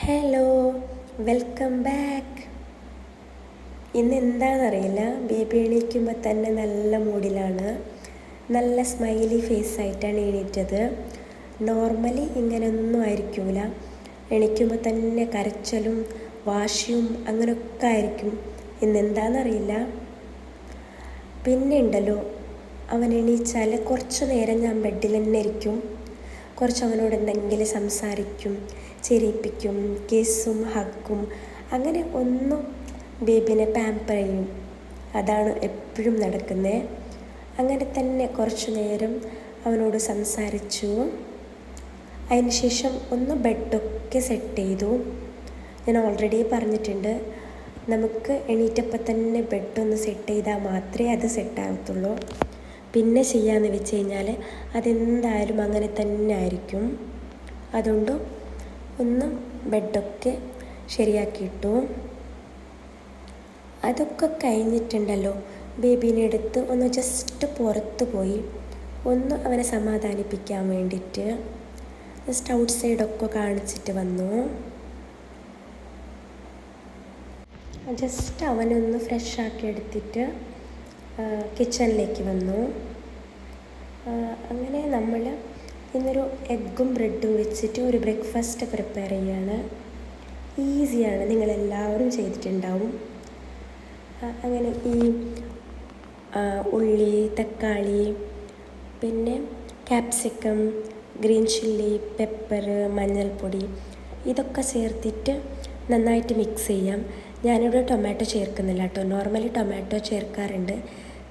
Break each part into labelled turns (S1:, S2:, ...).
S1: Hello, welcome back. ഇന്ന് എന്താണെന്നറിയില്ല, baby എണീക്കുമ്പോൾ തന്നെ നല്ല മൂഡിലാണ്. നല്ല സ്മൈലി ഫേസ് ആയിട്ടാണ് എണീറ്റത്. നോർമലി ഇങ്ങനെയൊന്നും ആയിരിക്കില്ല. എണീക്കുമ്പോൾ തന്നെ കരച്ചലും വാശിയും അങ്ങനെയൊക്കെ ആയിരിക്കും. ഇന്നെന്താണെന്നറിയില്ല. പിന്നെ ഉണ്ടല്ലോ, അവൻ എണീച്ചാൽ കുറച്ച് നേരം ഞാൻ ബെഡിൽ തന്നെ ഇരിക്കും. കുറച്ച് അവനോട് എന്തെങ്കിലും സംസാരിക്കും, ചിരിപ്പിക്കും, കിസ്സും ഹഗ്ഗും അങ്ങനെ ഒന്നും ബേബിനെ പാമ്പർ ചെയ്യും. അതാണ് എപ്പോഴും നടക്കുന്നത്. അങ്ങനെ തന്നെ കുറച്ച് നേരം അവനോട് സംസാരിച്ചു. അതിന് ശേഷം ഒന്ന് ബെഡൊക്കെ സെറ്റ് ചെയ്തു. ഞാൻ ഓൾറെഡി പറഞ്ഞിട്ടുണ്ട്, നമുക്ക് എണീറ്റപ്പം തന്നെ ബെഡൊന്ന് സെറ്റ് ചെയ്താൽ മാത്രമേ അത് സെറ്റാകത്തുള്ളൂ. പിന്നെ ചെയ്യാമെന്ന് വെച്ച് കഴിഞ്ഞാൽ അതെന്തായാലും അങ്ങനെ തന്നെ ആയിരിക്കും. അതുകൊണ്ട് ഒന്ന് ബെഡൊക്കെ ശരിയാക്കിയിട്ടു. അതൊക്കെ കഴിഞ്ഞിട്ടുണ്ടല്ലോ, ബേബീനെ എടുത്ത് ഒന്ന് ജസ്റ്റ് പുറത്ത് പോയി ഒന്ന് അവനെ സമാധാനിപ്പിക്കാൻ വേണ്ടിയിട്ട് ജസ്റ്റ് ഔട്ട് സൈഡൊക്കെ കാണിച്ചിട്ട് വന്നു. ജസ്റ്റ് അവനൊന്ന് ഫ്രഷ് ആക്കി എടുത്തിട്ട് കിച്ചണിലേക്ക് വന്നു. അങ്ങനെ നമ്മൾ ഇന്നൊരു എഗ്ഗും ബ്രെഡും വെച്ചിട്ട് ഒരു ബ്രേക്ക്ഫാസ്റ്റ് പ്രിപ്പയർ ചെയ്യാണ്. ഈസിയാണ്, നിങ്ങളെല്ലാവരും ചെയ്തിട്ടുണ്ടാവും. അങ്ങനെ ഈ ഉള്ളി, തക്കാളി, പിന്നെ ക്യാപ്സിക്കം, ഗ്രീൻ ചില്ലി, പെപ്പർ, മഞ്ഞൾപ്പൊടി ഇതൊക്കെ ചേർത്തിട്ട് നന്നായിട്ട് മിക്സ് ചെയ്യാം. ഞാനിവിടെ ടൊമാറ്റോ ചേർക്കുന്നില്ല കേട്ടോ. നോർമലി ടൊമാറ്റോ ചേർക്കാറുണ്ട്,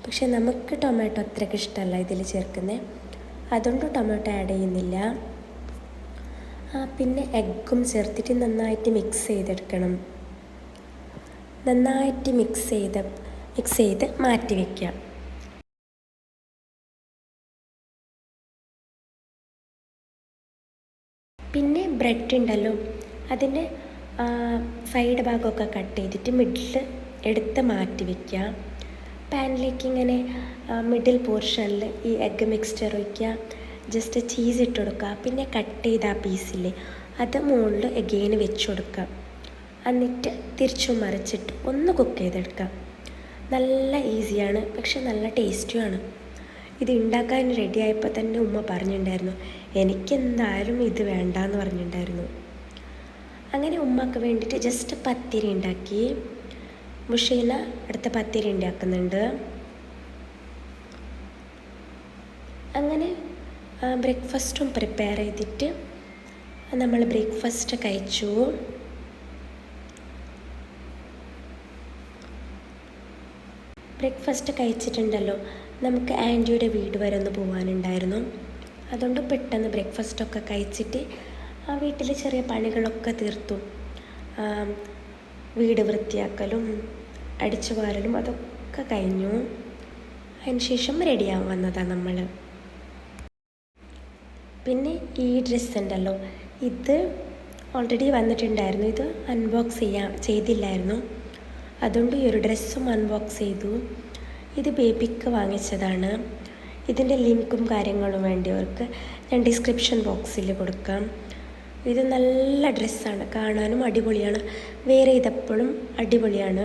S1: പക്ഷെ നമുക്ക് ടൊമാറ്റോ അത്രയ്ക്ക് ഇഷ്ടമല്ല ഇതിൽ ചേർക്കുന്നത്. അതുകൊണ്ട് ടൊമാറ്റോ ആഡ് ചെയ്യുന്നില്ല. പിന്നെ എഗ്ഗും ചേർത്തിട്ട് നന്നായിട്ട് മിക്സ് ചെയ്തെടുക്കണം. നന്നായിട്ട് മിക്സ് ചെയ്ത് മാറ്റി വയ്ക്കാം. പിന്നെ ബ്രെഡ് ഉണ്ടല്ലോ, അതിൻ്റെ സൈഡ് ഭാഗമൊക്കെ കട്ട് ചെയ്തിട്ട് മിഡിൽ എടുത്ത് മാറ്റി വയ്ക്കുക. പാനിലേക്ക് ഇങ്ങനെ മിഡിൽ പോർഷനിൽ ഈ എഗ്ഗ് മിക്സ്ചർ ഒഴിക്കുക, ജസ്റ്റ് ചീസ് ഇട്ട് കൊടുക്കുക. പിന്നെ കട്ട് ചെയ്ത ആ പീസിൽ അത് മുകളിൽ എഗെയിൻ വെച്ച് കൊടുക്കുക. എന്നിട്ട് തിരിച്ചും മറിച്ചിട്ട് ഒന്ന് കുക്ക് ചെയ്തെടുക്കുക. നല്ല ഈസിയാണ്, പക്ഷെ നല്ല ടേസ്റ്റിയാണ്. ഇത് ഉണ്ടാക്കാൻ റെഡി ആയപ്പോൾ തന്നെ ഉമ്മ പറഞ്ഞിട്ടുണ്ടായിരുന്നു, എനിക്കെന്തായാലും ഇത് വേണ്ടാന്ന് പറഞ്ഞിട്ടുണ്ടായിരുന്നു. അങ്ങനെ ഉമ്മക്ക് വേണ്ടിയിട്ട് ജസ്റ്റ് പത്തിരി ഉണ്ടാക്കി. മുഷീന അടുത്ത പത്തിരി ഉണ്ടാക്കുന്നുണ്ട്. അങ്ങനെ ബ്രേക്ക്ഫാസ്റ്റും പ്രിപ്പയർ ചെയ്തിട്ട് നമ്മൾ ബ്രേക്ക്ഫാസ്റ്റ് കഴിച്ചു. ബ്രേക്ക്ഫാസ്റ്റ് കഴിച്ചിട്ടുണ്ടല്ലോ, നമുക്ക് ആൻറ്റിയുടെ വീട് വരെ ഒന്ന് പോകാനുണ്ടായിരുന്നു. അതുകൊണ്ട് പെട്ടെന്ന് ബ്രേക്ക്ഫാസ്റ്റൊക്കെ കഴിച്ചിട്ട് ആ വീട്ടിൽ ചെറിയ പണികളൊക്കെ തീർത്തു. വീട് വൃത്തിയാക്കലും അടിച്ചു വാരലും അതൊക്കെ കഴിഞ്ഞു. അതിന് ശേഷം റെഡിയാവാൻ വന്നതാണ് നമ്മൾ. പിന്നെ ഈ ഡ്രസ്സ് ഉണ്ടല്ലോ, ഇത് ഓൾറെഡി വന്നിട്ടുണ്ടായിരുന്നു. ഇത് അൺബോക്സ് ചെയ്തില്ലായിരുന്നു. അതുകൊണ്ട് ഈ ഒരു ഡ്രസ്സും അൺബോക്സ് ചെയ്തു. ഇത് ബേബിക്ക് വാങ്ങിച്ചതാണ്. ഇതിൻ്റെ ലിങ്കും കാര്യങ്ങളും വേണ്ടിയവർക്ക് ഞാൻ ഡിസ്ക്രിപ്ഷൻ ബോക്സിൽ കൊടുക്കാം. ഇത് നല്ല ഡ്രസ്സാണ്, കാണാനും അടിപൊളിയാണ്, വെയർ ചെയ്തപ്പോഴും അടിപൊളിയാണ്.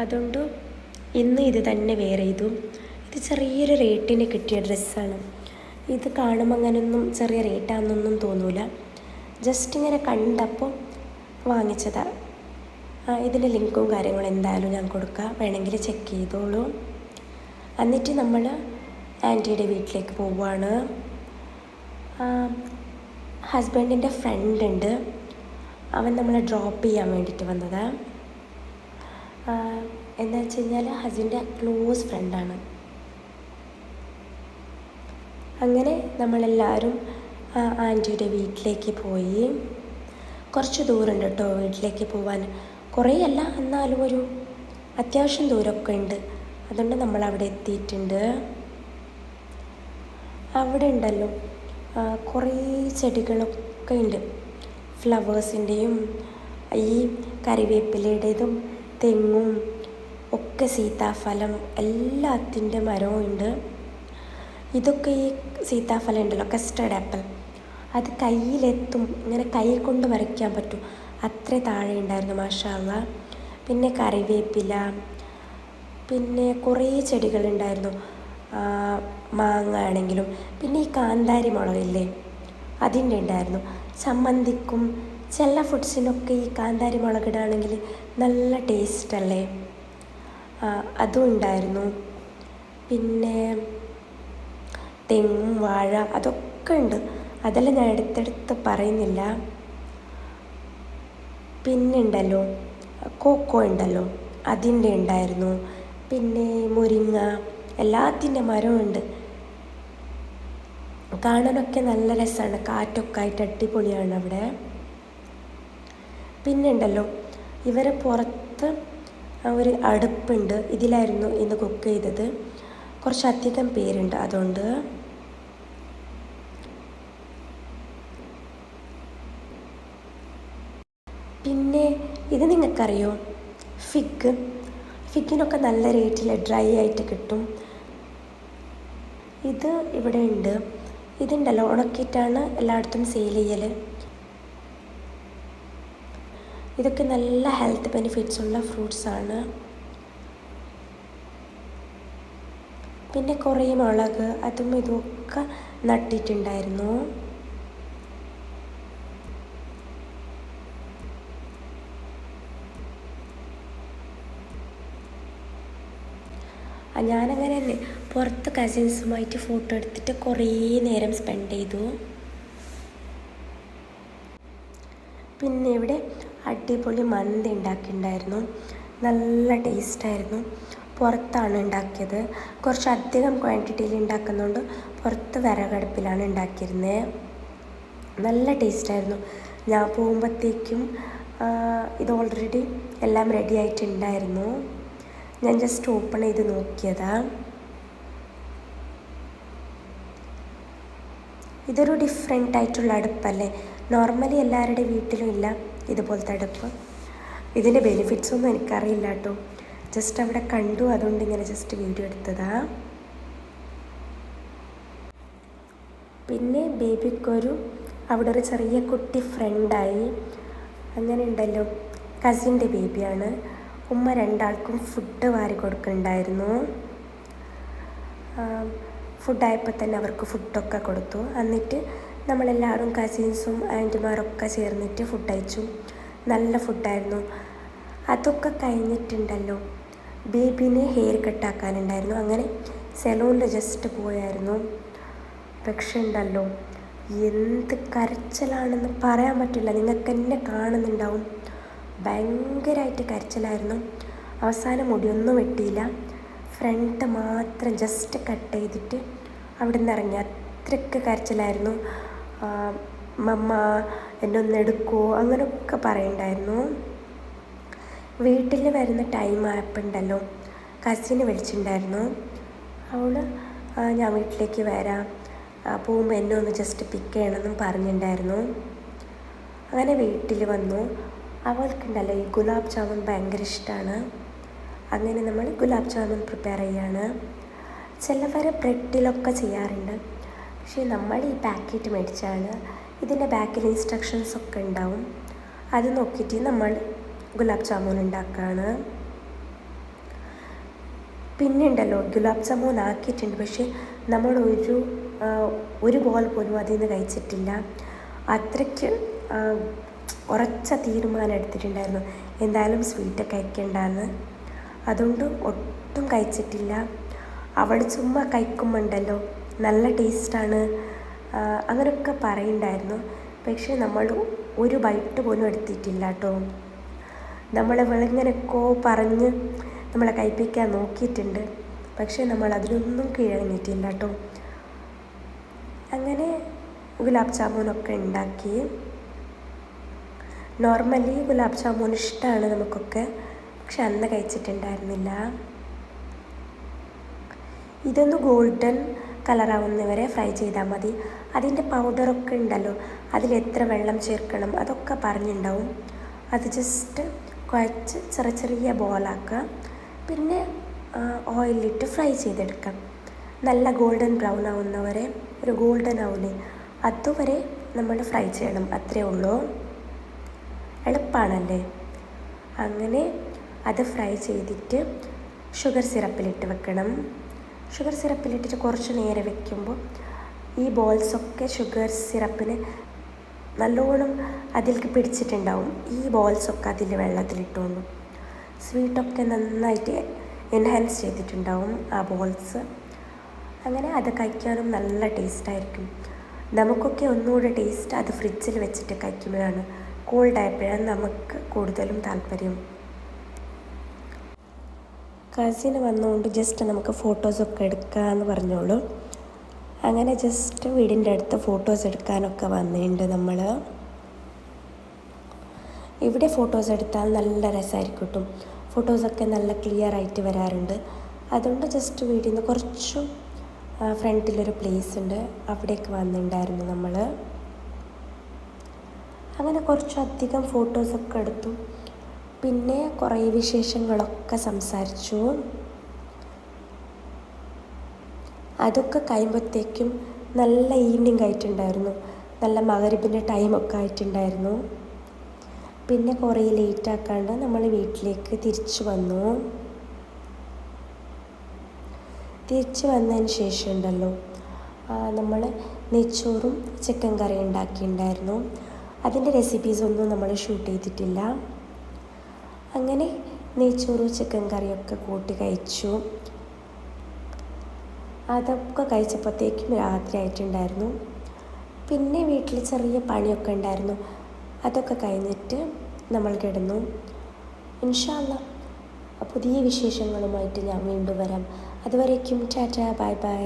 S1: അതുകൊണ്ട് ഇന്ന് ഇത് തന്നെ വെയർ ചെയ്തു. ഇത് ചെറിയൊരു റേറ്റിന് കിട്ടിയ ഡ്രസ്സാണ്. ഇത് കാണുമ്പോൾ അങ്ങനെയൊന്നും ചെറിയ റേറ്റാണെന്നൊന്നും തോന്നൂല. ജസ്റ്റ് ഇങ്ങനെ കണ്ടപ്പോൾ വാങ്ങിച്ചതാണ്. ഇതിൻ്റെ ലിങ്കും കാര്യങ്ങളും എന്തായാലും ഞാൻ കൊടുക്കാം, വേണമെങ്കിൽ ചെക്ക് ചെയ്തോളൂ. എന്നിട്ട് നമ്മൾ ആൻറ്റിയുടെ വീട്ടിലേക്ക് പോവുകയാണ്. ഹസ്ബൻഡിൻ്റെ ഫ്രണ്ട് ഉണ്ട്, അവൻ നമ്മളെ ഡ്രോപ്പ് ചെയ്യാൻ വേണ്ടിയിട്ട് വന്നതാണ്. എന്താ വെച്ച് കഴിഞ്ഞാൽ ഹസ്ബൻഡിൻ്റെ ക്ലോസ് ഫ്രണ്ടാണ്. അങ്ങനെ നമ്മളെല്ലാവരും ആൻറ്റിയുടെ വീട്ടിലേക്ക് പോയി. കുറച്ച് ദൂരമുണ്ട് കേട്ടോ വീട്ടിലേക്ക് പോകാൻ. കുറേ അല്ല, എന്നാലും ഒരു അത്യാവശ്യം ദൂരമൊക്കെ ഉണ്ട്. അതുകൊണ്ട് നമ്മളവിടെ എത്തിയിട്ടുണ്ട്. അവിടെ ഉണ്ടല്ലോ കുറേ ചെടികളൊക്കെ ഉണ്ട്. ഫ്ലവേഴ്സിൻ്റെയും ഈ കറിവേപ്പിലയുടേതും തെങ്ങും ഒക്കെ, സീതാഫലം എല്ലാത്തിൻ്റെ മരവും ഉണ്ട്. ഇതൊക്കെ ഈ സീതാഫലം ഉണ്ടല്ലോ, കസ്റ്റർഡ് ആപ്പിൾ, അത് കയ്യിലെത്തും, ഇങ്ങനെ കൈ കൊണ്ട് വരയ്ക്കാൻ പറ്റും, അത്ര താഴെ ഉണ്ടായിരുന്നു മാഷാ അല്ലാ. പിന്നെ കറിവേപ്പില, പിന്നെ കുറേ ചെടികളുണ്ടായിരുന്നു, മാങ്ങ ആണെങ്കിലും. പിന്നെ ഈ കാന്താരി മുളകില്ലേ, അതിൻ്റെ ഉണ്ടായിരുന്നു. ചമ്മന്തിക്കും ചില ഫുഡ്സിനൊക്കെ ഈ കാന്താരി മുളകിടാണെങ്കിൽ നല്ല ടേസ്റ്റല്ലേ, അതും ഉണ്ടായിരുന്നു. പിന്നെ തെങ്ങും വാഴ അതൊക്കെ ഉണ്ട്, അതെല്ലാം ഞാൻ എടുത്തെടുത്ത് പറയുന്നില്ല. പിന്നെ ഉണ്ടല്ലോ കോക്കോ ഉണ്ടല്ലോ, അതിൻ്റെ ഉണ്ടായിരുന്നു. പിന്നെ മുരിങ്ങ, എല്ലാത്തിൻ്റെ മരമുണ്ട്. കാണാനൊക്കെ നല്ല രസമാണ്, കാറ്റൊക്കെ ആയിട്ട് അടിപൊളിയാണ് അവിടെ. പിന്നെ ഉണ്ടല്ലോ ഇവരെ പുറത്ത് ഒരു അടുപ്പുണ്ട്, ഇതിലായിരുന്നു ഇന്ന് കുക്ക് ചെയ്തത്. കുറച്ചധികം പേരുണ്ട് അതുകൊണ്ട്. പിന്നെ ഇത് നിങ്ങൾക്കറിയോ, ഫിഗിനൊക്കെ നല്ല റേറ്റിൽ ഡ്രൈ ആയിട്ട് കിട്ടും. ഇത് ഇവിടെ ഉണ്ട്, ഇതുണ്ടല്ലോ ഉണക്കിയിട്ടാണ് എല്ലായിടത്തും സെയിൽ ചെയ്യൽ. ഇതൊക്കെ നല്ല ഹെൽത്ത് ബെനിഫിറ്റ്സ് ഉള്ള ഫ്രൂട്ട്സാണ്. പിന്നെ കുറേ മുളക് അതും ഇതുമൊക്കെ നട്ടിട്ടുണ്ടായിരുന്നു. ഞാനങ്ങനെ തന്നെ പുറത്ത് കസിൻസുമായിട്ട് ഫോട്ടോ എടുത്തിട്ട് കുറേ നേരം സ്പെൻഡ് ചെയ്തു. പിന്നെ ഇവിടെ അടിപൊളി മന്തി ഉണ്ടാക്കിയിട്ടുണ്ടായിരുന്നു, നല്ല ടേസ്റ്റായിരുന്നു. പുറത്താണ് ഉണ്ടാക്കിയത്, കുറച്ചധികം ക്വാണ്ടിറ്റിയിൽ ഉണ്ടാക്കുന്നതുകൊണ്ട് പുറത്ത് വിറകടുപ്പിലാണ് ഉണ്ടാക്കിയിരുന്നത്. നല്ല ടേസ്റ്റായിരുന്നു. ഞാൻ പോകുമ്പോഴത്തേക്കും ഇത് ഓൾറെഡി എല്ലാം റെഡി ആയിട്ടുണ്ടായിരുന്നു. ഞാൻ ജസ്റ്റ് ഓപ്പൺ ചെയ്ത് നോക്കിയതാ. ഇതൊരു ഡിഫറെൻ്റ് ആയിട്ടുള്ള അടുപ്പല്ലേ, നോർമലി എല്ലാവരുടെ വീട്ടിലും ഇല്ല ഇതുപോലത്തെ അടുപ്പ്. ഇതിൻ്റെ ബെനിഫിറ്റ്സ് ഒന്നും എനിക്കറിയില്ല കേട്ടോ, ജസ്റ്റ് അവിടെ കണ്ടു, അതുകൊണ്ട് ഇങ്ങനെ ജസ്റ്റ് വീഡിയോ എടുത്തതാ. പിന്നെ ബേബിക്കൊരു അവിടെ ഒരു ചെറിയ കുട്ടി ഫ്രണ്ടായി, അങ്ങനെ ഉണ്ടല്ലോ, കസിൻ്റെ ബേബിയാണ്. ഉമ്മ രണ്ടാൾക്കും ഫുഡ് വാരി കൊടുക്കുന്നുണ്ടായിരുന്നു. ഫുഡായപ്പോൾ തന്നെ അവർക്ക് ഫുഡൊക്കെ കൊടുത്തു. എന്നിട്ട് നമ്മളെല്ലാവരും കസിൻസും ആൻറ്റിമാരൊക്കെ ചേർന്നിട്ട് ഫുഡ് കഴിച്ചു. നല്ല ഫുഡായിരുന്നു. അതൊക്കെ കഴിഞ്ഞിട്ടുണ്ടല്ലോ ബേബിനെ ഹെയർ കട്ടാക്കാനുണ്ടായിരുന്നു, അങ്ങനെ സെലൂണിൽ ജസ്റ്റ് പോയായിരുന്നു. പക്ഷെ ഉണ്ടല്ലോ എന്ത് കരച്ചിലാണെന്ന് പറയാൻ പറ്റില്ല, നിങ്ങൾക്ക് എന്നെ കാണുന്നുണ്ടാവും. ഭയങ്കരമായിട്ട് കരച്ചിലായിരുന്നു. അവസാനം മുടിയൊന്നും വെട്ടിയില്ല, ഫ്രണ്ട് മാത്രം ജസ്റ്റ് കട്ട് ചെയ്തിട്ട് അവിടെ നിന്ന് ഇറങ്ങി. അത്രയ്ക്ക് കരച്ചിലായിരുന്നു. മമ്മ എന്നെ ഒന്ന് എടുക്കുമോ അങ്ങനെയൊക്കെ പറയുന്നുണ്ടായിരുന്നു. വീട്ടിൽ വരുന്ന ടൈം ആയപ്പോണ്ടല്ലോ കസിന് വിളിച്ചിട്ടുണ്ടായിരുന്നു. അവൾ ഞാൻ വീട്ടിലേക്ക് വരാം, പോകുമ്പോൾ എന്നെ ഒന്ന് ജസ്റ്റ് പിക്ക് ചെയ്യണമെന്നും പറഞ്ഞിട്ടുണ്ടായിരുന്നു. അങ്ങനെ വീട്ടിൽ വന്നു. അവൾക്കുണ്ടല്ലോ ഈ ഗുലാബ് ജാമുൻ ഭയങ്കര ഇഷ്ടമാണ്. അങ്ങനെ നമ്മൾ ഗുലാബ് ജാമുൻ പ്രിപ്പയർ ചെയ്യാണ്. ചിലവർ ബ്രെഡിലൊക്കെ ചെയ്യാറുണ്ട്, പക്ഷേ നമ്മൾ ഈ പാക്കറ്റ് മേടിച്ചാണ്. ഇതിൻ്റെ ബാക്കിൽ ഇൻസ്ട്രക്ഷൻസ് ഒക്കെ ഉണ്ടാവും, അത് നോക്കിയിട്ട് നമ്മൾ ഗുലാബ് ജാമുൻ ഉണ്ടാക്കുകയാണ്. പിന്നെ ഉണ്ടല്ലോ ഗുലാബ് ജാമുൻ ആക്കിയിട്ടുണ്ട്, പക്ഷേ നമ്മൾ ഒരു ബോൾ പോലും അതിൽ നിന്ന് കഴിച്ചിട്ടില്ല. അത്രയ്ക്ക് ഉറച്ച തീരുമാനം എടുത്തിട്ടുണ്ടായിരുന്നു എന്തായാലും സ്വീറ്റ് കഴിക്കണ്ടെന്ന്. അതുകൊണ്ട് ഒട്ടും കഴിച്ചിട്ടില്ല. അവൾ ചുമ്മാ കഴിക്കുമ്പോണ്ടല്ലോ നല്ല ടേസ്റ്റാണ് അങ്ങനെയൊക്കെ പറയുന്നുണ്ടായിരുന്നു. പക്ഷേ നമ്മൾ ഒരു ബൈറ്റ് പോലും എടുത്തിട്ടില്ല കേട്ടോ. നമ്മളെ വെളിങ്ങനെയൊക്കെ പറഞ്ഞ് നമ്മളെ കഴിപ്പിക്കാൻ നോക്കിയിട്ടുണ്ട്, പക്ഷേ നമ്മൾ അതിലൊന്നും കീഴടങ്ങിയിട്ടില്ല കേട്ടോ. അങ്ങനെ ഗുലാബ് ജാമുനൊക്കെ ഉണ്ടാക്കി. നോർമലി ഗുലാബ് ജാമുൻ ഇഷ്ടമാണ് നമുക്കൊക്കെ, പക്ഷെ അന്ന് കഴിച്ചിട്ടുണ്ടായിരുന്നില്ല. ഇതൊന്ന് ഗോൾഡൻ കളറാവുന്നവരെ ഫ്രൈ ചെയ്താൽ മതി. അതിൻ്റെ പൗഡറൊക്കെ ഉണ്ടല്ലോ, അതിലെത്ര വെള്ളം ചേർക്കണം അതൊക്കെ പറഞ്ഞിട്ടുണ്ടാവും. അത് ജസ്റ്റ് കുഴച്ച് ചെറിയ ചെറിയ ബോളാക്കുക, പിന്നെ ഓയിലിട്ട് ഫ്രൈ ചെയ്തെടുക്കാം. നല്ല ഗോൾഡൻ ബ്രൗൺ ആവുന്നവരെ, ഒരു ഗോൾഡൻ ആവില്ലേ അതുവരെ നമ്മൾ ഫ്രൈ ചെയ്യണം, അത്രയേ ഉള്ളൂ. എളുപ്പമാണല്ലേ. അങ്ങനെ അത് ഫ്രൈ ചെയ്തിട്ട് ഷുഗർ സിറപ്പിലിട്ട് വെക്കണം. ഷുഗർ സിറപ്പിലിട്ടിട്ട് കുറച്ച് നേരം വെക്കുമ്പോൾ ഈ ബോൾസൊക്കെ ഷുഗർ സിറപ്പിന് നല്ലോണം അതിലേക്ക് പിടിച്ചിട്ടുണ്ടാവും. ഈ ബോൾസൊക്കെ അതിൽ വെള്ളത്തിലിട്ടുകൊണ്ടു സ്വീറ്റൊക്കെ നന്നായിട്ട് എൻഹാൻസ് ചെയ്തിട്ടുണ്ടാവും ആ ബോൾസ്. അങ്ങനെ അത് കഴിക്കാനും നല്ല ടേസ്റ്റായിരിക്കും. നമുക്കൊക്കെ ഒന്നുകൂടെ ടേസ്റ്റ് അത് ഫ്രിഡ്ജിൽ വെച്ചിട്ട് കഴിക്കുമ്പോഴാണ്, കോൾഡായപ്പോഴാണ് നമുക്ക് കൂടുതലും താല്പര്യം. കസിന് വന്നുകൊണ്ട് ജസ്റ്റ് നമുക്ക് ഫോട്ടോസൊക്കെ എടുക്കാമെന്ന് പറഞ്ഞോളൂ. അങ്ങനെ ജസ്റ്റ് വീടിൻ്റെ അടുത്ത് ഫോട്ടോസ് എടുക്കാനൊക്കെ വന്നിട്ടുണ്ട് നമ്മൾ. ഇവിടെ ഫോട്ടോസ് എടുത്താൽ നല്ല രസമായിരിക്കും കേട്ടോ. ഫോട്ടോസൊക്കെ നല്ല ക്ലിയർ ആയിട്ട് വരാറുണ്ട്. അതുകൊണ്ട് ജസ്റ്റ് വീട്ടിൽ നിന്ന് കുറച്ചും ഫ്രണ്ടിലൊരു പ്ലേസ് ഉണ്ട്, അവിടേക്ക് വന്നിട്ടുണ്ടായിരുന്നു നമ്മൾ. അങ്ങനെ കുറച്ചധികം ഫോട്ടോസൊക്കെ എടുത്തു. പിന്നെ കുറേ വിശേഷങ്ങളൊക്കെ സംസാരിച്ചു. അതൊക്കെ കഴിയുമ്പോഴത്തേക്കും നല്ല ഈവനിങ് ആയിട്ടുണ്ടായിരുന്നു. നല്ല മഗ്‌രിബിൻ്റെ ടൈമൊക്കെ ആയിട്ടുണ്ടായിരുന്നു. പിന്നെ കുറേ ലേറ്റ് ആക്കാണ്ട് നമ്മൾ വീട്ടിലേക്ക് തിരിച്ചു വന്നു. തിരിച്ചു വന്നതിന് ശേഷം ഉണ്ടല്ലോ, നമ്മൾ നെയ്ച്ചോറും ചിക്കൻ കറി ഉണ്ടാക്കിയിട്ടുണ്ടായിരുന്നു. അതിൻ്റെ റെസിപ്പീസൊന്നും നമ്മൾ ഷൂട്ട് ചെയ്തിട്ടില്ല. അങ്ങനെ നെയ്ച്ചോറും ചിക്കൻ കറിയൊക്കെ കൂട്ടി കഴിച്ചു. അതൊക്കെ കഴിച്ചപ്പോഴത്തേക്കും രാത്രി ആയിട്ടുണ്ടായിരുന്നു. പിന്നെ വീട്ടിൽ ചെറിയ പണിയൊക്കെ ഉണ്ടായിരുന്നു. അതൊക്കെ കഴിഞ്ഞിട്ട് നമ്മൾ കിടന്നു. ഇൻഷാ അല്ലാഹ് പുതിയ വിശേഷങ്ങളുമായിട്ട് ഞാൻ വീണ്ടും വരാം. അതുവരേക്കും ടാറ്റാ, ബൈ ബൈ.